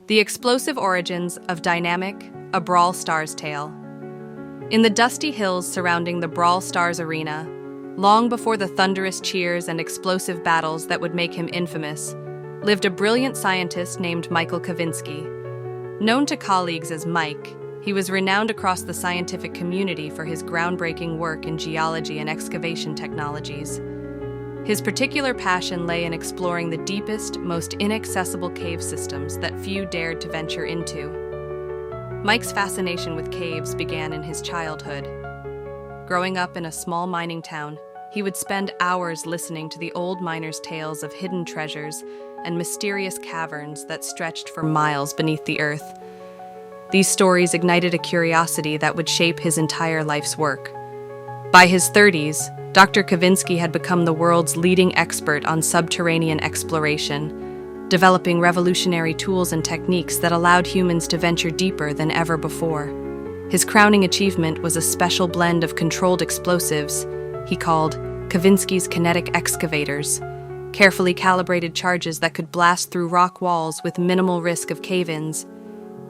The explosive origins of Dynamike, a Brawl Stars tale. In the dusty hills surrounding the Brawl Stars arena, long before the thunderous cheers and explosive battles that would make him infamous, lived a brilliant scientist named Michael Kavinsky. Known to colleagues as Mike, he was renowned across the scientific community for his groundbreaking work in geology and excavation technologies. His particular passion lay in exploring the deepest, most inaccessible cave systems that few dared to venture into. Mike's fascination with caves began in his childhood. Growing up in a small mining town, he would spend hours listening to the old miners' tales of hidden treasures and mysterious caverns that stretched for miles beneath the earth. These stories ignited a curiosity that would shape his entire life's work. By his 30s, Dr. Kavinsky had become the world's leading expert on subterranean exploration, developing revolutionary tools and techniques that allowed humans to venture deeper than ever before. His crowning achievement was a special blend of controlled explosives he called Kavinsky's kinetic excavators, carefully calibrated charges that could blast through rock walls with minimal risk of cave-ins.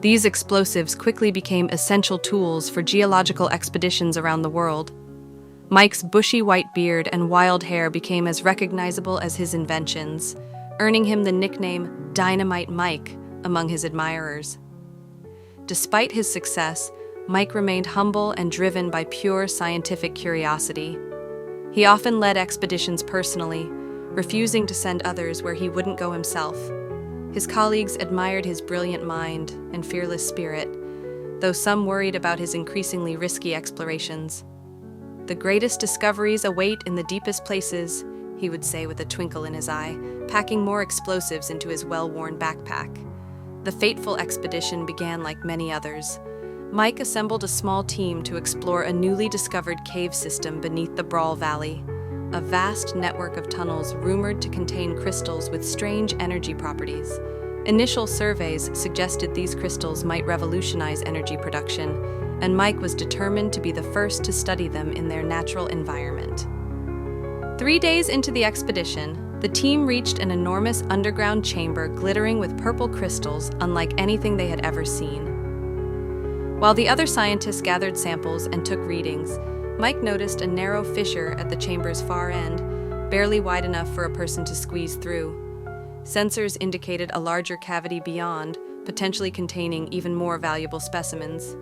These explosives quickly became essential tools for geological expeditions around the world. Mike's bushy white beard and wild hair became as recognizable as his inventions, earning him the nickname Dynamite Mike among his admirers. Despite his success, Mike remained humble and driven by pure scientific curiosity. He often led expeditions personally, refusing to send others where he wouldn't go himself. His colleagues admired his brilliant mind and fearless spirit, though some worried about his increasingly risky explorations. "The greatest discoveries await in the deepest places," he would say with a twinkle in his eye, packing more explosives into his well-worn backpack. The fateful expedition began like many others. Mike assembled a small team to explore a newly discovered cave system beneath the Brawl Valley, a vast network of tunnels rumored to contain crystals with strange energy properties. Initial surveys suggested these crystals might revolutionize energy production, and Mike was determined to be the first to study them in their natural environment. 3 days into the expedition, the team reached an enormous underground chamber glittering with purple crystals unlike anything they had ever seen. While the other scientists gathered samples and took readings, Mike noticed a narrow fissure at the chamber's far end, barely wide enough for a person to squeeze through. Sensors indicated a larger cavity beyond, potentially containing even more valuable specimens.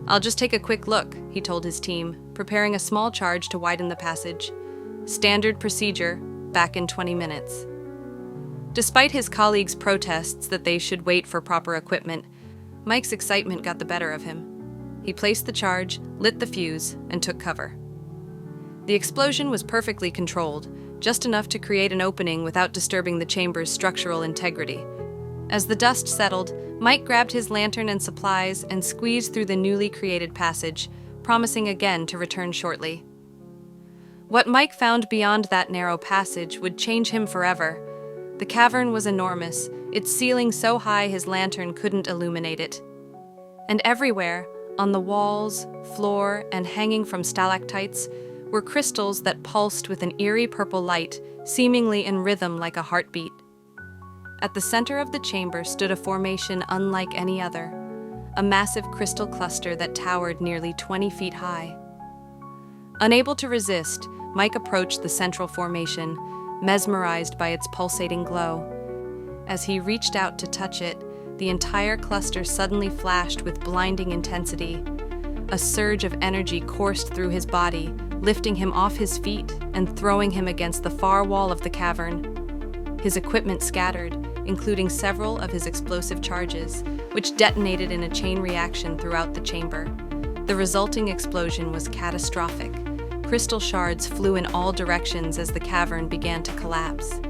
"I'll just take a quick look," he told his team, preparing a small charge to widen the passage. Standard procedure, back in 20 minutes. Despite his colleagues' protests that they should wait for proper equipment, Mike's excitement got the better of him. He placed the charge, lit the fuse, and took cover. The explosion was perfectly controlled, just enough to create an opening without disturbing the chamber's structural integrity. As the dust settled, Mike grabbed his lantern and supplies and squeezed through the newly created passage, promising again to return shortly. What Mike found beyond that narrow passage would change him forever. The cavern was enormous, its ceiling so high his lantern couldn't illuminate it. And everywhere, on the walls, floor, and hanging from stalactites, were crystals that pulsed with an eerie purple light, seemingly in rhythm like a heartbeat. At the center of the chamber stood a formation unlike any other, a massive crystal cluster that towered nearly 20 feet high. Unable to resist, Mike approached the central formation, mesmerized by its pulsating glow. As he reached out to touch it, the entire cluster suddenly flashed with blinding intensity. A surge of energy coursed through his body, lifting him off his feet and throwing him against the far wall of the cavern. His equipment scattered, including several of his explosive charges, which detonated in a chain reaction throughout the chamber. The resulting explosion was catastrophic. Crystal shards flew in all directions as the cavern began to collapse.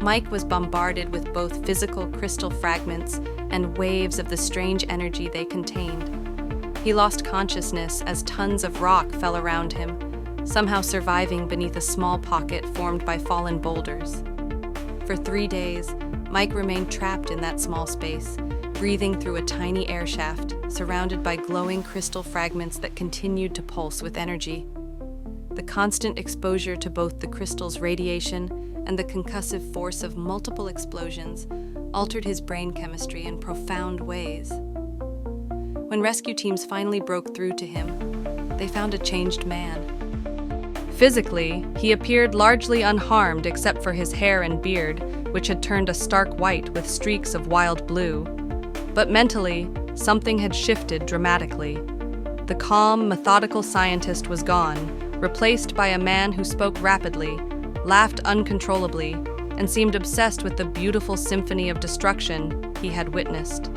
Mike was bombarded with both physical crystal fragments and waves of the strange energy they contained. He lost consciousness as tons of rock fell around him, somehow surviving beneath a small pocket formed by fallen boulders. For 3 days, Mike remained trapped in that small space, breathing through a tiny air shaft, surrounded by glowing crystal fragments that continued to pulse with energy. The constant exposure to both the crystal's radiation and the concussive force of multiple explosions altered his brain chemistry in profound ways. When rescue teams finally broke through to him, they found a changed man. Physically, he appeared largely unharmed except for his hair and beard, which had turned a stark white with streaks of wild blue. But mentally, something had shifted dramatically. The calm, methodical scientist was gone, replaced by a man who spoke rapidly, laughed uncontrollably, and seemed obsessed with the beautiful symphony of destruction he had witnessed.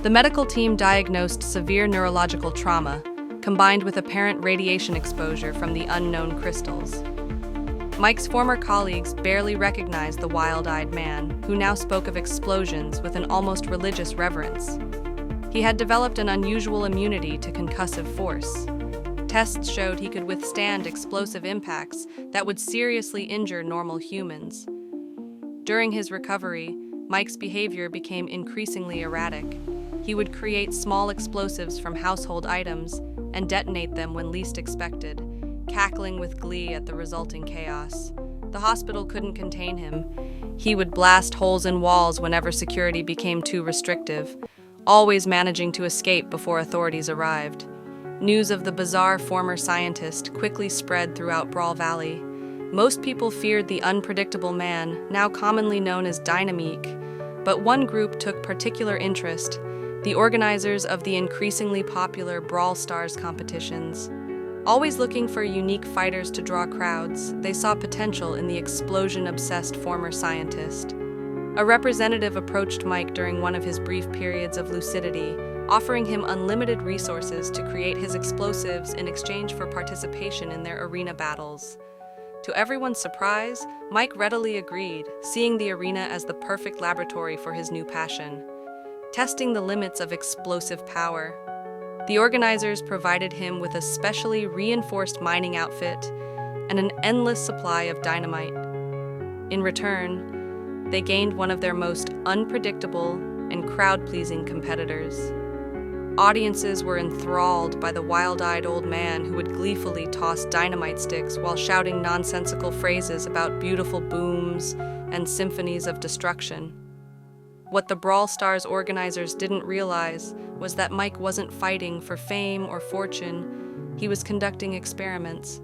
The medical team diagnosed severe neurological trauma, combined with apparent radiation exposure from the unknown crystals. Mike's former colleagues barely recognized the wild-eyed man, who now spoke of explosions with an almost religious reverence. He had developed an unusual immunity to concussive force. Tests showed he could withstand explosive impacts that would seriously injure normal humans. During his recovery, Mike's behavior became increasingly erratic. He would create small explosives from household items and detonate them when least expected, cackling with glee at the resulting chaos. The hospital couldn't contain him. He would blast holes in walls whenever security became too restrictive, always managing to escape before authorities arrived. News of the bizarre former scientist quickly spread throughout Brawl Valley. Most people feared the unpredictable man, now commonly known as Dynamike, but one group took particular interest: the organizers of the increasingly popular Brawl Stars competitions. Always looking for unique fighters to draw crowds, they saw potential in the explosion-obsessed former scientist. A representative approached Mike during one of his brief periods of lucidity, offering him unlimited resources to create his explosives in exchange for participation in their arena battles. To everyone's surprise, Mike readily agreed, seeing the arena as the perfect laboratory for his new passion: testing the limits of explosive power. The organizers provided him with a specially reinforced mining outfit and an endless supply of dynamite. In return, they gained one of their most unpredictable and crowd-pleasing competitors. Audiences were enthralled by the wild-eyed old man who would gleefully toss dynamite sticks while shouting nonsensical phrases about beautiful booms and symphonies of destruction. What the Brawl Stars organizers didn't realize was that Mike wasn't fighting for fame or fortune. He was conducting experiments.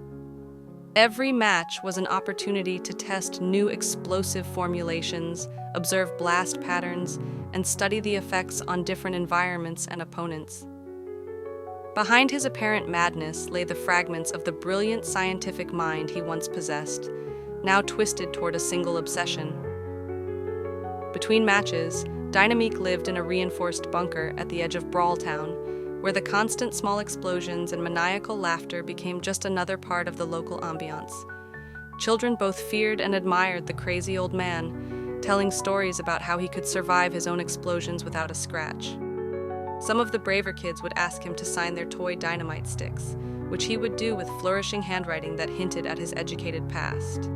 Every match was an opportunity to test new explosive formulations, observe blast patterns, and study the effects on different environments and opponents. Behind his apparent madness lay the fragments of the brilliant scientific mind he once possessed, now twisted toward a single obsession. Between matches, Dynamike lived in a reinforced bunker at the edge of Brawl Town, where the constant small explosions and maniacal laughter became just another part of the local ambiance. Children both feared and admired the crazy old man, telling stories about how he could survive his own explosions without a scratch. Some of the braver kids would ask him to sign their toy dynamite sticks, which he would do with flourishing handwriting that hinted at his educated past.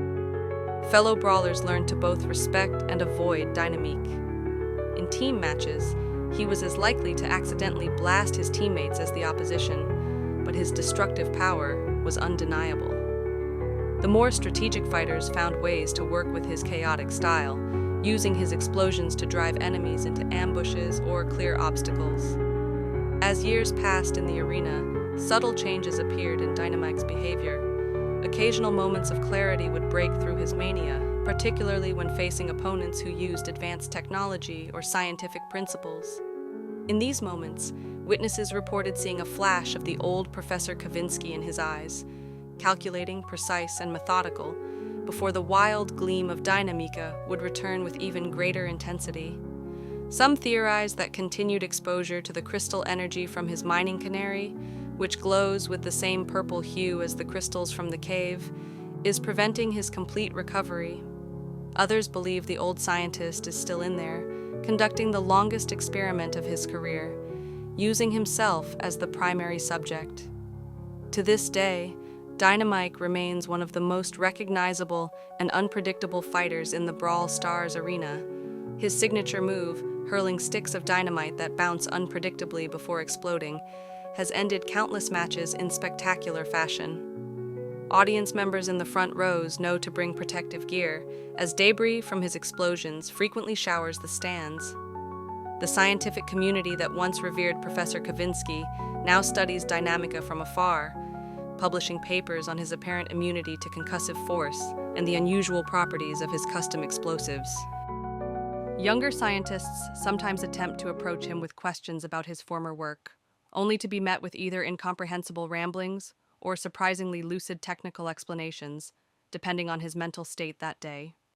Fellow brawlers learned to both respect and avoid Dynamike. In team matches, he was as likely to accidentally blast his teammates as the opposition, but his destructive power was undeniable. The more strategic fighters found ways to work with his chaotic style, using his explosions to drive enemies into ambushes or clear obstacles. As years passed in the arena, subtle changes appeared in Dynamike's behavior. Occasional moments of clarity would break through his mania, particularly when facing opponents who used advanced technology or scientific principles. In these moments, witnesses reported seeing a flash of the old Professor Kavinsky in his eyes, calculating, precise, and methodical, before the wild gleam of Dynamike would return with even greater intensity. Some theorized that continued exposure to the crystal energy from his mining canary, which glows with the same purple hue as the crystals from the cave, is preventing his complete recovery. Others believe the old scientist is still in there, conducting the longest experiment of his career, using himself as the primary subject. To this day, Dynamike remains one of the most recognizable and unpredictable fighters in the Brawl Stars arena. His signature move, hurling sticks of dynamite that bounce unpredictably before exploding, has ended countless matches in spectacular fashion. Audience members in the front rows know to bring protective gear, as debris from his explosions frequently showers the stands. The scientific community that once revered Professor Kavinsky now studies Dynamike from afar, publishing papers on his apparent immunity to concussive force and the unusual properties of his custom explosives. Younger scientists sometimes attempt to approach him with questions about his former work, only to be met with either incomprehensible ramblings or surprisingly lucid technical explanations, depending on his mental state that day.